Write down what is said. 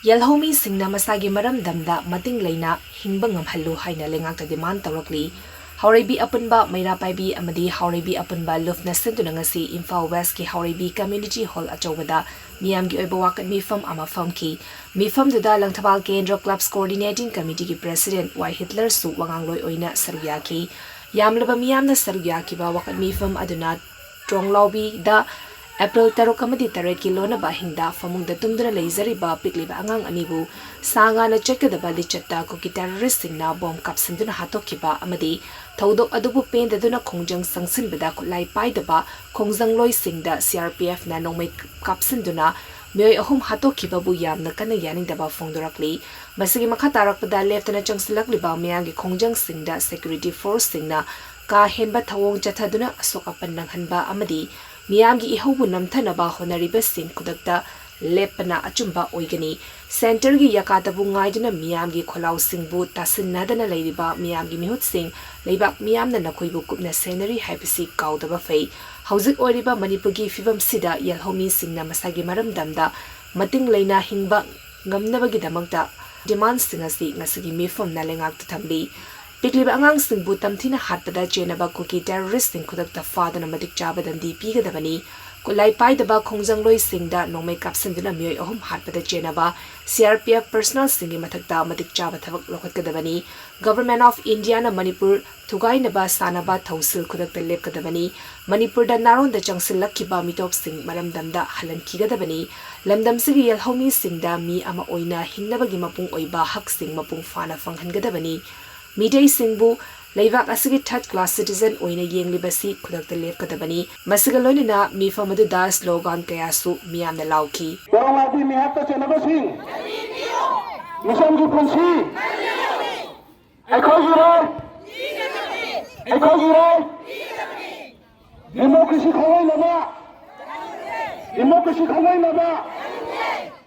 ꯌꯦꯜꯍꯧꯃꯤ ꯁꯤꯡꯅ ꯃꯁꯥꯒꯤ ꯃꯔꯝꯗꯝꯗ ꯃꯇꯤꯡ ꯂꯩꯅ ꯍꯤꯡꯕ ꯉꯝꯍꯜꯂꯨ ꯍꯥꯏꯅ ꯂꯩꯉꯥꯛꯇ ꯗꯤꯃꯥꯟ ꯇꯧꯔꯛꯂꯤ꯫ ꯍꯥꯎꯔꯩꯕꯤ ꯑꯄꯨꯟꯕ ꯃꯩꯔꯥꯄꯥꯏꯕꯤ ꯑꯃꯗꯤ ꯍꯥꯎꯔꯩꯕꯤ ꯑꯄꯨꯟꯕ ꯂꯨꯞꯅ ꯁꯤꯟꯗꯨꯅ ꯉꯁꯤ ꯏꯝꯐꯥꯜ ꯋꯦꯁꯀꯤ ꯍꯥꯎꯔꯩꯕꯤ ꯀꯝꯃ꯭ꯌꯨꯅꯤꯇꯤ ꯍꯣꯜ ꯑꯆꯧꯕꯗ ꯃꯤꯌꯥꯝꯒꯤ ꯑꯣꯏꯕ ꯋꯥꯀꯠ ꯃꯤꯐꯝ ꯑꯃ ꯐꯝꯈꯤ꯫ ꯃꯤꯐꯝꯗꯨꯗ ꯂꯪꯊꯕꯥꯜ ꯀꯦꯟꯗ꯭ꯔ ꯀ꯭ꯂꯕꯁ ꯀꯣꯑꯣꯔꯗꯤꯅꯦꯇꯤꯡ ꯀꯃꯤꯇꯤꯒꯤ ꯄ꯭ꯔꯦꯁꯤꯗꯦꯟꯠ ꯋꯥꯏ ꯍꯤꯠꯂꯔꯁꯨ ꯋꯥꯉꯥꯡꯂꯣꯏ ꯑꯣꯏꯅ ꯁꯔꯨꯛ ꯌꯥꯈꯤ꯫ ꯌꯥꯝꯂꯕ ꯃꯤꯌꯥꯝꯅ ꯁꯔꯨꯛ ꯌꯥꯈꯤꯕ ꯋꯥꯀꯠ ꯃꯤꯐꯝ ꯑꯗꯨꯅ ꯇ꯭ꯔꯣꯡꯂꯥꯎꯕꯤꯗ ꯑꯦꯄ꯭ꯔꯤꯜ 6 ꯑꯃꯗꯤ 8ꯀꯤ ꯂꯣꯟꯅꯕ ꯑꯍꯤꯡꯗ ꯐꯃꯨꯡꯗ ꯇꯨꯝꯗꯨꯅ ꯂꯩꯖꯔꯤꯕ ꯄꯤꯛꯂꯤꯕ ꯑꯉꯥꯡ ꯑꯅꯤꯕꯨ ꯁꯥꯡꯉꯥꯅ ꯆꯠꯀꯗꯕ ꯂꯤꯆꯠꯇ ꯀꯨꯀꯤ ꯇꯦꯔꯣꯔꯤꯁꯁꯤꯡꯅ ꯕꯣꯝ ꯀꯥꯞꯁꯤꯟꯗꯨꯅ ꯍꯥꯠꯇꯣꯛꯈꯤꯕ ꯑꯃꯗꯤ ꯊꯧꯗꯣꯛ ꯑꯗꯨꯕꯨ ꯄꯦꯟꯗꯗꯨꯅ ꯈꯣꯡꯖꯪ ꯆꯪꯁꯤꯟꯕꯗ ꯈꯨꯠꯂꯥꯏ ꯄꯥꯏꯗꯕ ꯈꯣꯡꯖꯪꯂꯣꯏꯁꯤꯡꯗ ꯁꯤꯑꯥꯔꯄꯤꯑꯦꯐꯅ ꯅꯣꯡꯃꯩ ꯀꯥꯞꯁꯤꯟꯗꯨꯅ ꯃꯤꯑꯣꯏ 3 ꯍꯥꯠꯇꯣꯛꯈꯤꯕꯕꯨ ꯌꯥꯝꯅ ꯀꯟꯅ ꯌꯥꯅꯤꯡꯗꯕ ꯐꯣꯡꯗꯣꯔꯛꯂꯤ꯫ ꯃꯁꯤꯒꯤ ꯃꯈꯥ ꯇꯥꯔꯛꯄꯗ ꯂꯦꯞꯇꯅ ꯆꯪꯁꯤꯜꯂꯛꯂꯤꯕ ꯃꯤꯌꯥꯝꯒꯤ ꯈꯣꯡꯖꯪꯁꯤꯡꯗ ꯁꯦꯀ꯭ꯌꯨꯔꯤꯇꯤ ꯐꯣꯔꯁꯁꯤꯡꯅ ꯀꯥ ꯍꯦꯟꯕ ꯊꯧꯑꯣꯡ ꯆꯠꯊꯗꯨꯅ ꯑꯁꯣꯛ ꯑꯄꯟ ꯅꯪꯍꯟꯕ ꯑꯃꯗꯤ ꯃꯤꯌꯥꯝꯒꯤ ꯏꯍꯧꯕꯨ ꯅꯝꯊꯅꯕ ꯍꯣꯠꯅꯔꯤꯕꯁꯤꯡ ꯈꯨꯗꯛꯇ ꯂꯦꯞꯄꯅ ꯑꯆꯨꯝꯕ ꯑꯣꯏꯒꯅꯤ꯫ ꯁꯦꯟꯇꯔꯒꯤ ꯌꯥꯀꯥꯇꯕꯨ ꯉꯥꯏꯗꯨꯅ ꯃꯤꯌꯥꯝꯒꯤ ꯈꯣꯜꯂꯥꯎꯁꯤꯡꯕꯨ ꯇꯥꯁꯤꯟꯅꯗꯅ ꯂꯩꯔꯤꯕ ꯃꯤꯌꯥꯝꯒꯤ ꯃꯤꯍꯨꯠꯁꯤꯡ ꯂꯩꯕꯥꯛ ꯃꯤꯌꯥꯝꯅ ꯅꯈꯣꯏꯕꯨ ꯀꯨꯞꯅ ꯁꯦꯟꯅꯔꯤ ꯍꯥꯏꯕꯁꯤ ꯀꯥꯎꯗꯕ ꯐꯩ꯫ ꯍꯧꯖꯤꯛ ꯑꯣꯏꯔꯤꯕ ꯃꯅꯤꯄꯨꯔꯒꯤ ꯐꯤꯚꯝꯁꯤꯗ ꯌꯦꯜꯍꯧꯃꯤꯁꯤꯡꯅ ꯃꯁꯥꯒꯤ ꯃꯔꯝꯗꯝꯗ ꯃꯇꯤꯡ ꯂꯩꯅ ꯍꯤꯡꯕ ꯉꯝꯅꯕꯒꯤꯗꯃꯛꯇ ꯗꯤꯃꯥꯟꯁꯤꯡ ꯑꯁꯤ ꯉꯁꯤꯒꯤ ꯃꯤꯐꯝꯅ ꯂꯩꯉꯥꯛꯇ ꯊꯝꯂꯤ꯫ ꯄꯤꯛꯂꯤꯕ ꯑꯉꯥꯡꯁꯤꯡꯕꯨ ꯇꯝꯊꯤꯅ ꯍꯥꯠꯄꯗ ꯆꯦꯟꯅꯕ ꯀꯨꯀꯤ ꯇꯦꯔꯣꯔꯤꯁꯁꯤꯡ ꯈꯨꯗꯛꯇ ꯐꯥꯗꯨꯅ ꯃꯇꯤꯛ ꯆꯥꯕ ꯗꯟꯗꯤ ꯄꯤꯒꯗꯕꯅꯤ꯫ ꯈꯨꯠꯂꯥꯏ ꯄꯥꯏꯗꯕ ꯈꯣꯡꯖꯪꯂꯣꯏꯁꯤꯡꯗ ꯅꯣꯡꯃꯩ ꯀꯥꯞꯁꯤꯟꯗꯨꯅ ꯃꯤꯑꯣꯏ 3 ꯍꯥꯠꯄꯗ ꯆꯦꯟꯅꯕ ꯁꯤꯑꯥꯔꯄꯤꯑꯦꯐ ꯄꯔꯁꯣꯅꯦꯜꯁꯤꯡꯒꯤ ꯃꯊꯛꯇ ꯃꯇꯤꯛ ꯆꯥꯕ ꯊꯕꯛ ꯂꯧꯈꯠꯀꯗꯕꯅꯤ꯫ ꯒꯚꯔꯟꯃꯦꯟꯠ ꯑꯣꯐ ꯏꯟꯗꯤꯌꯥꯅ ꯃꯅꯤꯄꯨꯔ ꯊꯨꯒꯥꯏꯅꯕ ꯁꯥꯟꯅꯕ ꯊꯧꯁꯤꯜ ꯈꯨꯗꯛꯇ ꯂꯦꯞꯀꯗꯕꯅꯤ꯫ ꯃꯅꯤꯄꯨꯔꯗ ꯅꯥꯔꯣꯟꯗ ꯆꯪꯁꯤꯜꯂꯛꯈꯤꯕ ꯃꯤꯇꯣꯞꯁꯤꯡ ꯃꯔꯝꯗꯝꯗ ꯍꯜꯍꯟꯈꯤꯒꯗꯕꯅꯤ꯫ ꯂꯝꯗꯝꯁꯤꯒꯤ ꯌꯦꯜꯍꯧꯃꯤꯁꯤꯡꯗ ꯃꯤ ꯑꯃ ꯑꯣꯏꯅ ꯍꯤꯡꯅꯕꯒꯤ ꯃꯄꯨꯡ ꯑꯣꯏꯕ ꯍꯛꯁꯤꯡ ꯃꯄꯨꯡ ꯐꯥꯅ ꯐꯪꯍꯟꯒꯗꯕꯅꯤ꯫ ꯃꯤꯇꯩꯁꯤꯡꯕꯨ ꯂꯩꯕꯥꯛ ꯑꯁꯤꯒꯤ ꯊꯥꯔꯗ ꯀ꯭ꯂꯥꯁ ꯁꯤꯇꯤꯖꯦꯟ ꯑꯣꯏꯅ ꯌꯦꯡꯂꯤꯕꯁꯤ ꯈꯨꯗꯛꯇ ꯂꯦꯞꯀꯗꯕꯅꯤ꯫ ꯃꯁꯤꯒ ꯂꯣꯏꯅꯅ ꯃꯤꯐꯝ ꯑꯗꯨꯗ ꯁ꯭ꯂꯣꯒꯥꯟ ꯀꯌꯥꯁꯨ ꯃꯤꯌꯥꯝꯅ ꯂꯥꯎꯈꯤ꯫ ꯀꯦꯔꯣꯡꯂꯥꯒꯤ ꯃꯤꯍꯥꯠꯇ ꯆꯦꯟꯅꯕꯁꯤꯡ ꯃꯤꯁꯝꯒꯤ ꯄꯨꯟꯁꯤ ꯑꯩꯈꯣꯏꯒꯤꯔꯣꯏ ꯑꯩꯈꯣꯏꯒꯤꯔꯣꯏ ꯗꯦꯃꯣꯀ꯭ꯔꯦꯁꯤ ꯈꯪꯂꯩꯅꯕ